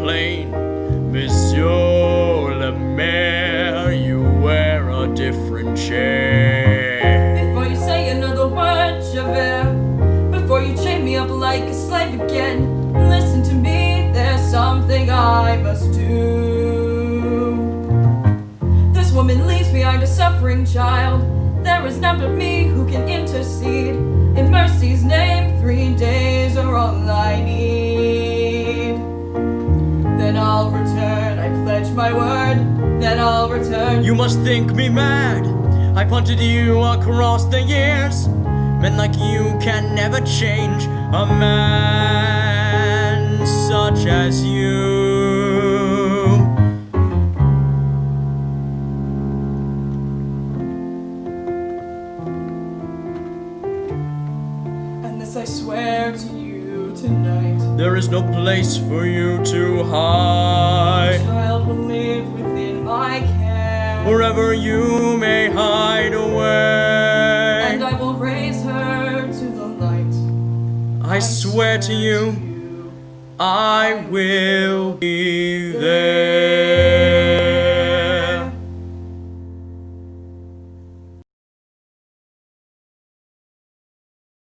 plain. Monsieur le Maire, you wear a different chair. Before you say another word, Javert, before you chain me up like a slave again, listen to me, there's something I must do. This woman leaves behind a suffering child. There is none but me who can intercede. In mercy's name, 3 days are all I need. Then I'll return, I pledge my word, then I'll return. You must think me mad. I punted you across the years. Men like you can never change a man such as you. And this I swear to you tonight. There is no place for you to hide. The child will live within my care. Wherever you may hide away. And I will raise her to the light. I swear to you, I will be